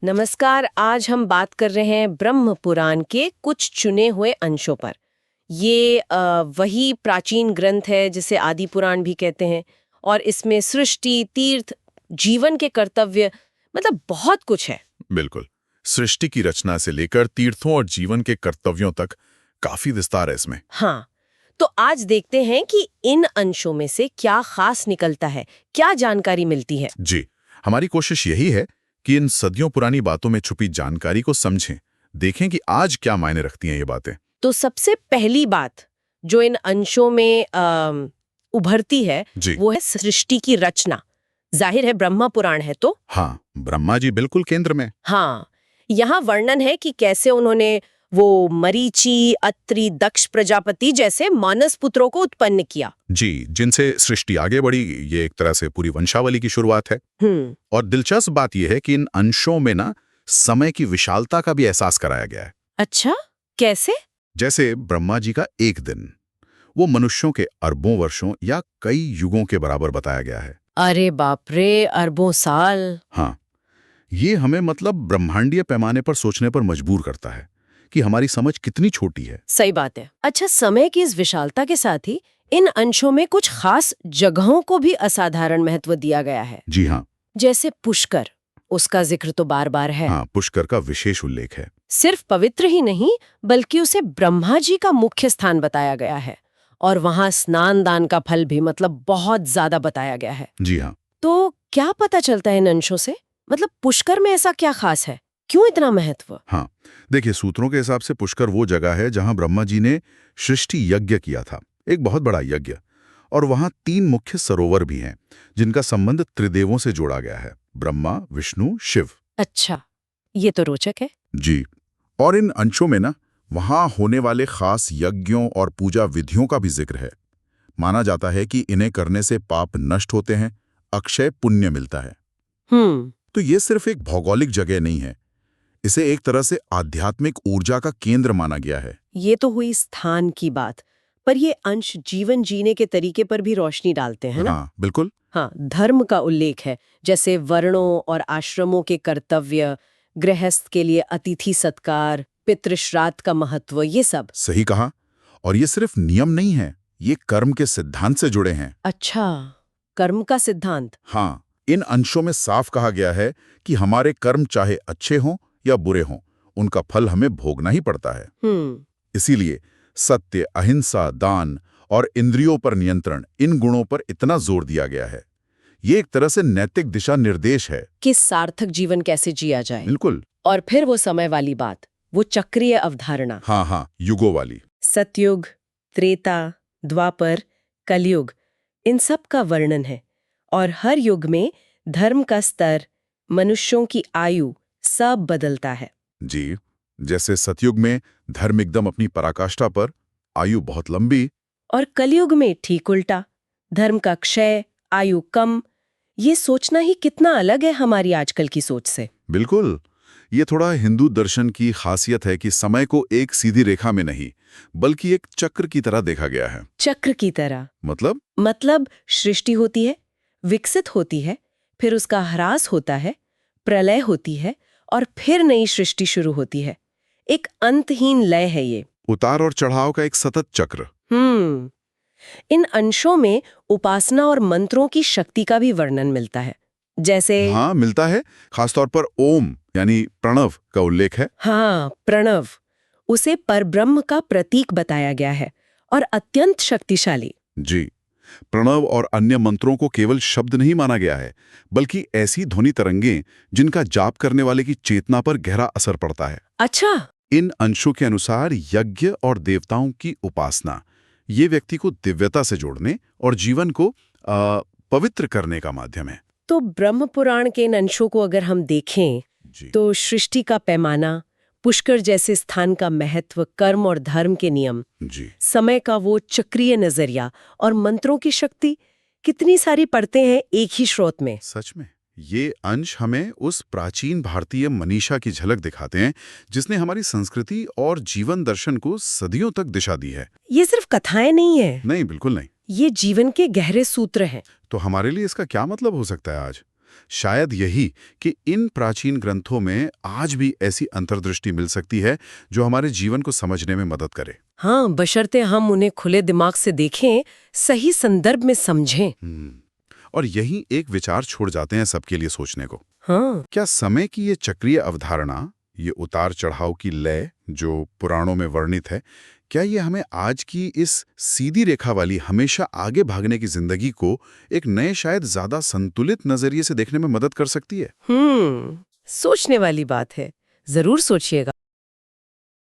नमस्कार। आज हम बात कर रहे हैं ब्रह्म पुराण के कुछ चुने हुए अंशों पर। ये वही प्राचीन ग्रंथ है जिसे आदि पुराण भी कहते हैं और इसमें सृष्टि, तीर्थ, जीवन के कर्तव्य मतलब बहुत कुछ है। बिल्कुल। सृष्टि की रचना से लेकर तीर्थों और जीवन के कर्तव्यों तक काफी विस्तार है इसमें। हाँ, तो आज देखते हैं कि इन अंशों में से क्या खास निकलता है, क्या जानकारी मिलती है। जी, हमारी कोशिश यही है कि इन सदियों पुरानी बातों में छुपी जानकारी को समझें, देखें कि आज क्या मायने रखती हैं ये बातें। तो सबसे पहली बात जो इन अंशों में उभरती है जी। वो है सृष्टि की रचना। जाहिर है ब्रह्मा पुराण है तो। हाँ, ब्रह्मा जी बिल्कुल केंद्र में। हाँ, यहाँ वर्णन है कि कैसे उन्होंने वो मरीचि, अत्रि, दक्ष प्रजापति जैसे मानस पुत्रों को उत्पन्न किया। जी, जिनसे सृष्टि आगे बढ़ी, ये एक तरह से पूरी वंशावली की शुरुआत है। और दिलचस्प बात यह है कि इन अंशों में ना समय की विशालता का भी एहसास कराया गया है। अच्छा, कैसे? जैसे ब्रह्मा जी का एक दिन, वो मनुष्यों के अरबों वर्षों या कई युगों के बराबर बताया गया है। अरे बाप रे, अरबों साल। हाँ, ये हमें मतलब ब्रह्मांडीय पैमाने पर सोचने पर मजबूर करता है कि हमारी समझ कितनी छोटी है। सही बात है। अच्छा, समय की इस विशालता के साथ ही इन अंशों में कुछ खास जगहों को भी असाधारण महत्व दिया गया है। जी हाँ। जैसे पुष्कर, उसका जिक्र तो बार बार है। हाँ, पुष्कर का विशेष उल्लेख है। सिर्फ पवित्र ही नहीं बल्कि उसे ब्रह्मा जी का मुख्य स्थान बताया गया है और वहां स्नान दान का फल भी मतलब बहुत ज्यादा बताया गया है। जी हाँ। तो क्या पता चलता है इन अंशों से? मतलब पुष्कर में ऐसा क्या खास है, क्यों इतना महत्व? हाँ, देखिए, सूत्रों के हिसाब से पुष्कर वो जगह है जहां ब्रह्मा जी ने सृष्टि यज्ञ किया था, एक बहुत बड़ा यज्ञ। और वहां 3 मुख्य सरोवर भी हैं जिनका संबंध त्रिदेवों से जोड़ा गया है, ब्रह्मा, विष्णु, शिव। अच्छा, ये तो रोचक है। जी। और इन अंशों में ना वहां होने वाले खास यज्ञों और पूजा विधियों का भी जिक्र है। माना जाता है कि इन्हें करने से पाप नष्ट होते हैं, अक्षय पुण्य मिलता है। तो ये सिर्फ एक भौगोलिक जगह नहीं है, इसे एक तरह से आध्यात्मिक ऊर्जा का केंद्र माना गया है। ये तो हुई स्थान की बात, पर ये अंश जीवन जीने के तरीके पर भी रोशनी डालते हैं ना? हाँ, बिल्कुल। हाँ, धर्म का उल्लेख है, जैसे वर्णों और आश्रमों के कर्तव्य, गृहस्थ के लिए अतिथि सत्कार, पितृ श्राद्ध का महत्व, ये सब। सही कहा। और ये सिर्फ नियम नहीं है, ये कर्म के सिद्धांत से जुड़े हैं। अच्छा, कर्म का सिद्धांत। हाँ, इन अंशों में साफ कहा गया है कि हमारे कर्म चाहे अच्छे हों या बुरे हों, उनका फल हमें भोगना ही पड़ता है। इसीलिए सत्य, अहिंसा, दान और इंद्रियों पर नियंत्रण, इन गुणों पर इतना जोर दिया गया है। ये एक तरह से नैतिक दिशा निर्देश है कि सार्थक जीवन कैसे जिया जाए। बिल्कुल। और फिर वो समय वाली बात, वो चक्रीय अवधारणा। हाँ हाँ, युगों वाली। सतयुग, त्रेता, द्वापर, कलयुग, इन सब का वर्णन है। और हर युग में धर्म का स्तर, मनुष्यों की आयु सब बदलता है। जी, जैसे सतयुग में धर्म एकदम अपनी पराकाष्ठा पर, आयु बहुत लंबी। और कलयुग में ठीक उल्टा, धर्म का क्षय, आयु कम। ये सोचना ही कितना अलग है हमारी आजकल की सोच से। बिल्कुल। ये थोड़ा हिंदू दर्शन की खासियत है कि समय को एक सीधी रेखा में नहीं, बल्कि एक चक्र की तरह देखा गया है। चक्र की तरह मतलब सृष्टि होती है, विकसित होती है, फिर उसका ह्रास होता है, प्रलय होती है और फिर नई सृष्टि शुरू होती है। एक अंतहीन लय है ये। उतार और चढ़ाव का एक सतत चक्र। इन अंशों में उपासना और मंत्रों की शक्ति का भी वर्णन मिलता है। जैसे हाँ, मिलता है। खासतौर पर ओम यानी प्रणव का उल्लेख है। हाँ, प्रणव, उसे परब्रह्म का प्रतीक बताया गया है और अत्यंत शक्तिशाली। जी, प्रणव और अन्य मंत्रों को केवल शब्द नहीं माना गया है, बल्कि ऐसी ध्वनि तरंगें जिनका जाप करने वाले की चेतना पर गहरा असर पड़ता है। अच्छा। इन अंशों के अनुसार यज्ञ और देवताओं की उपासना, ये व्यक्ति को दिव्यता से जोड़ने और जीवन को पवित्र करने का माध्यम है। तो ब्रह्म पुराण के इन अंशों को अगर हम देखें तो सृष्टि का पैमाना, पुष्कर जैसे स्थान का महत्व, कर्म और धर्म के नियम, जी, समय का वो चक्रीय नजरिया और मंत्रों की शक्ति, कितनी सारी परतें हैं एक ही स्रोत में। सच में ये अंश हमें उस प्राचीन भारतीय मनीषा की झलक दिखाते हैं जिसने हमारी संस्कृति और जीवन दर्शन को सदियों तक दिशा दी है। ये सिर्फ कथाएं नहीं है। नहीं, बिल्कुल नहीं। ये जीवन के गहरे सूत्र हैं। तो हमारे लिए इसका क्या मतलब हो सकता है आज? शायद यही कि इन प्राचीन ग्रंथों में आज भी ऐसी अंतर्दृष्टि मिल सकती है जो हमारे जीवन को समझने में मदद करे। हाँ, बशर्ते हम उन्हें खुले दिमाग से देखें, सही संदर्भ में समझें। और यही एक विचार छोड़ जाते हैं सबके लिए सोचने को। हाँ, क्या समय की ये चक्रीय अवधारणा, ये उतार चढ़ाव की लय जो पुराणों में वर्णित है, क्या ये हमें आज की इस सीधी रेखा वाली हमेशा आगे भागने की जिंदगी को एक नए शायद ज्यादा संतुलित नजरिए से देखने में मदद कर सकती है? सोचने वाली बात है। जरूर सोचिएगा।